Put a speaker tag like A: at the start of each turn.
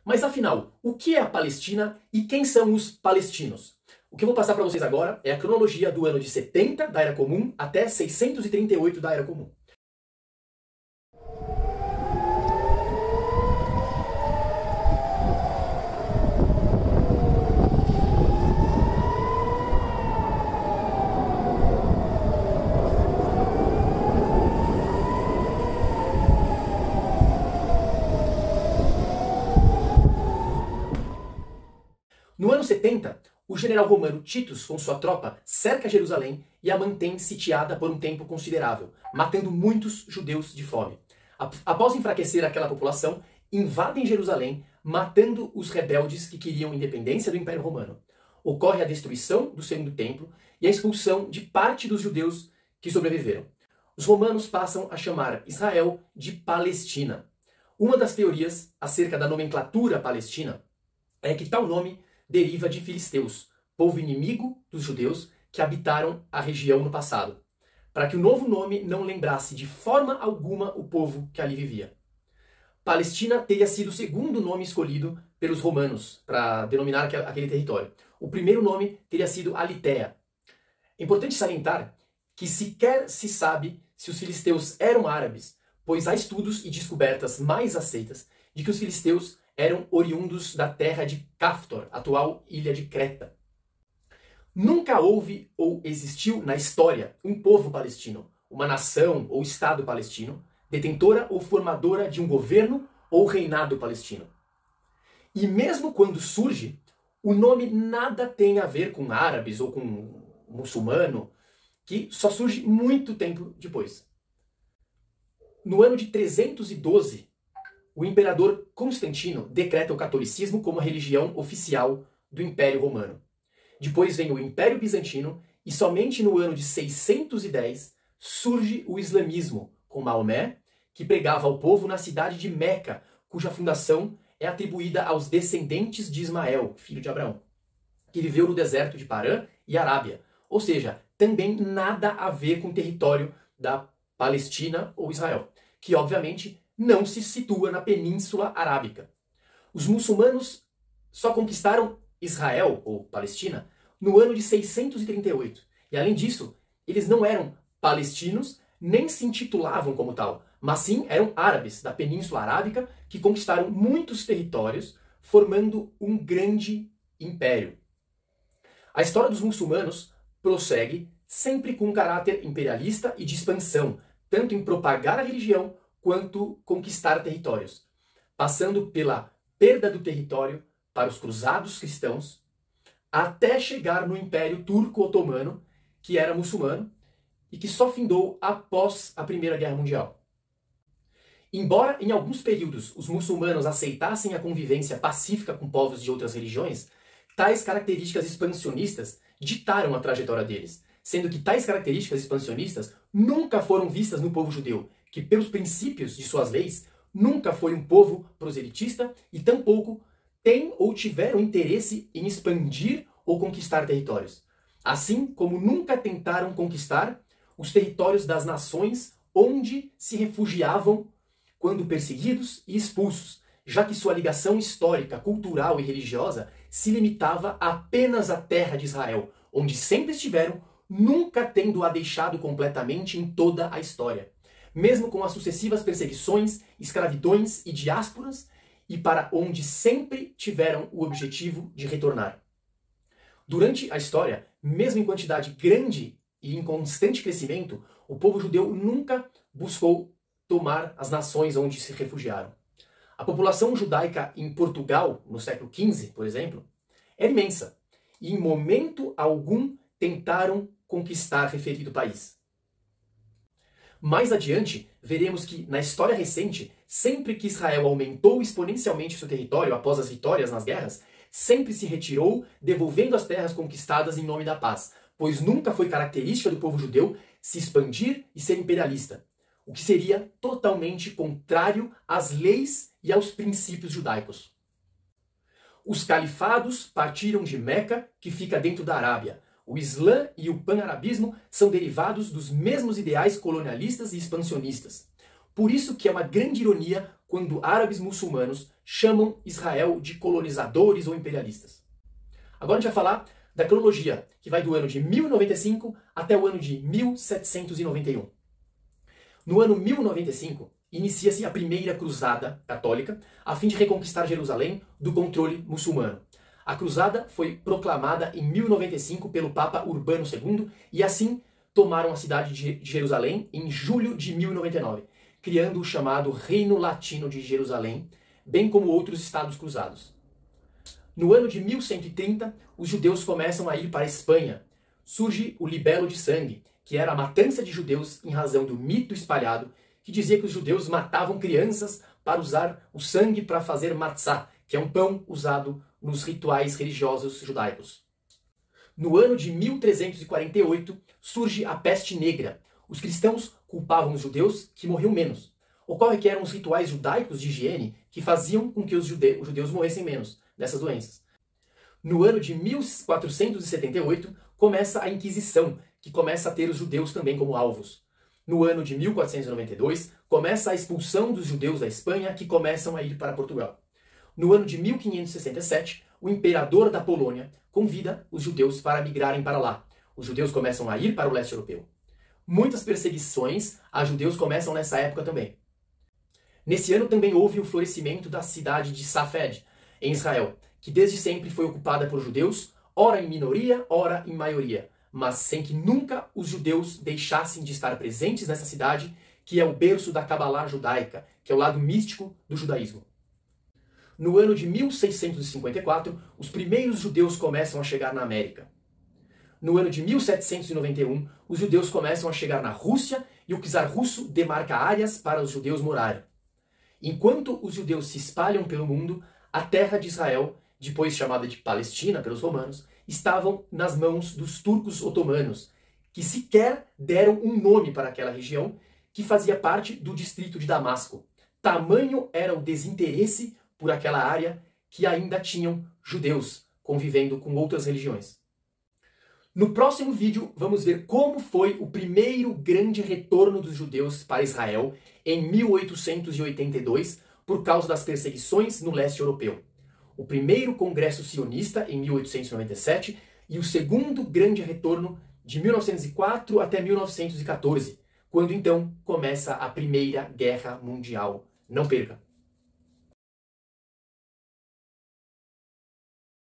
A: Mas afinal, o que é a Palestina e quem são os palestinos? O que eu vou passar para vocês agora é a cronologia do ano de 70 da Era Comum até 638 da Era Comum. No ano 70, o general romano Titus, com sua tropa, cerca Jerusalém e a mantém sitiada por um tempo considerável, matando muitos judeus de fome. Após enfraquecer aquela população, invadem Jerusalém, matando os rebeldes que queriam independência do Império Romano. Ocorre a destruição do segundo templo e a expulsão de parte dos judeus que sobreviveram. Os romanos passam a chamar Israel de Palestina. Uma das teorias acerca da nomenclatura palestina é que tal nome deriva de filisteus, povo inimigo dos judeus que habitaram a região no passado, para que o novo nome não lembrasse de forma alguma o povo que ali vivia. Palestina teria sido o segundo nome escolhido pelos romanos para denominar aquele território. O primeiro nome teria sido Alitéia. É importante salientar que sequer se sabe se os filisteus eram árabes, pois há estudos e descobertas mais aceitas de que os filisteus eram oriundos da terra de Caftor, atual ilha de Creta. Nunca houve ou existiu na história um povo palestino, uma nação ou estado palestino, detentora ou formadora de um governo ou reinado palestino. E mesmo quando surge, o nome nada tem a ver com árabes ou com muçulmano, que só surge muito tempo depois. No ano de 312, o imperador Constantino decreta o catolicismo como a religião oficial do Império Romano. Depois vem o Império Bizantino e somente no ano de 610 surge o islamismo, com Maomé, que pregava ao povo na cidade de Meca, cuja fundação é atribuída aos descendentes de Ismael, filho de Abraão, que viveu no deserto de Parã e Arábia, ou seja, também nada a ver com o território da Palestina ou Israel, que obviamente não se situa na Península Arábica. Os muçulmanos só conquistaram Israel, ou Palestina, no ano de 638. E além disso, eles não eram palestinos, nem se intitulavam como tal, mas sim eram árabes da Península Arábica que conquistaram muitos territórios, formando um grande império. A história dos muçulmanos prossegue sempre com um caráter imperialista e de expansão, tanto em propagar a religião quanto conquistar territórios, passando pela perda do território para os cruzados cristãos, até chegar no Império Turco-Otomano, que era muçulmano e que só findou após a Primeira Guerra Mundial. Embora em alguns períodos os muçulmanos aceitassem a convivência pacífica com povos de outras religiões, tais características expansionistas ditaram a trajetória deles, sendo que tais características expansionistas nunca foram vistas no povo judeu, que pelos princípios de suas leis nunca foi um povo proselitista e tampouco tem ou tiveram interesse em expandir ou conquistar territórios. Assim como nunca tentaram conquistar os territórios das nações onde se refugiavam quando perseguidos e expulsos, já que sua ligação histórica, cultural e religiosa se limitava apenas à terra de Israel, onde sempre estiveram, nunca tendo-a deixado completamente em toda a história, mesmo com as sucessivas perseguições, escravidões e diásporas, e para onde sempre tiveram o objetivo de retornar. Durante a história, mesmo em quantidade grande e em constante crescimento, o povo judeu nunca buscou tomar as nações onde se refugiaram. A população judaica em Portugal, no século XV, por exemplo, era imensa, e em momento algum tentaram conquistar referido país. Mais adiante, veremos que, na história recente, sempre que Israel aumentou exponencialmente seu território após as vitórias nas guerras, sempre se retirou, devolvendo as terras conquistadas em nome da paz, pois nunca foi característica do povo judeu se expandir e ser imperialista, o que seria totalmente contrário às leis e aos princípios judaicos. Os califados partiram de Meca, que fica dentro da Arábia. O Islã e o pan-arabismo são derivados dos mesmos ideais colonialistas e expansionistas. Por isso que é uma grande ironia quando árabes muçulmanos chamam Israel de colonizadores ou imperialistas. Agora a gente vai falar da cronologia, que vai do ano de 1095 até o ano de 1791. No ano 1095, inicia-se a primeira cruzada católica, a fim de reconquistar Jerusalém do controle muçulmano. A cruzada foi proclamada em 1095 pelo Papa Urbano II e assim tomaram a cidade de Jerusalém em julho de 1099, criando o chamado Reino Latino de Jerusalém, bem como outros estados cruzados. No ano de 1130, os judeus começam a ir para a Espanha. Surge o libelo de sangue, que era a matança de judeus em razão do mito espalhado que dizia que os judeus matavam crianças para usar o sangue para fazer matzá, que é um pão usado nos rituais religiosos judaicos. No ano de 1348, surge a peste negra. Os cristãos culpavam os judeus que morriam menos. Ocorre que eram os rituais judaicos de higiene que faziam com que os judeus morressem menos dessas doenças. No ano de 1478, começa a Inquisição, que começa a ter os judeus também como alvos. No ano de 1492, começa a expulsão dos judeus da Espanha, que começam a ir para Portugal. No ano de 1567, o imperador da Polônia convida os judeus para migrarem para lá. Os judeus começam a ir para o leste europeu. Muitas perseguições a judeus começam nessa época também. Nesse ano também houve o florescimento da cidade de Safed, em Israel, que desde sempre foi ocupada por judeus, ora em minoria, ora em maioria, mas sem que nunca os judeus deixassem de estar presentes nessa cidade, que é o berço da Cabalá judaica, que é o lado místico do judaísmo. No ano de 1654, os primeiros judeus começam a chegar na América. No ano de 1791, os judeus começam a chegar na Rússia e o czar russo demarca áreas para os judeus morarem. Enquanto os judeus se espalham pelo mundo, a terra de Israel, depois chamada de Palestina pelos romanos, estavam nas mãos dos turcos otomanos, que sequer deram um nome para aquela região, que fazia parte do distrito de Damasco. Tamanho era o desinteresse por aquela área que ainda tinham judeus convivendo com outras religiões. No próximo vídeo, vamos ver como foi o primeiro grande retorno dos judeus para Israel em 1882, por causa das perseguições no leste europeu. O primeiro congresso sionista em 1897 e o segundo grande retorno de 1904 até 1914, quando então começa a Primeira Guerra Mundial. Não perca!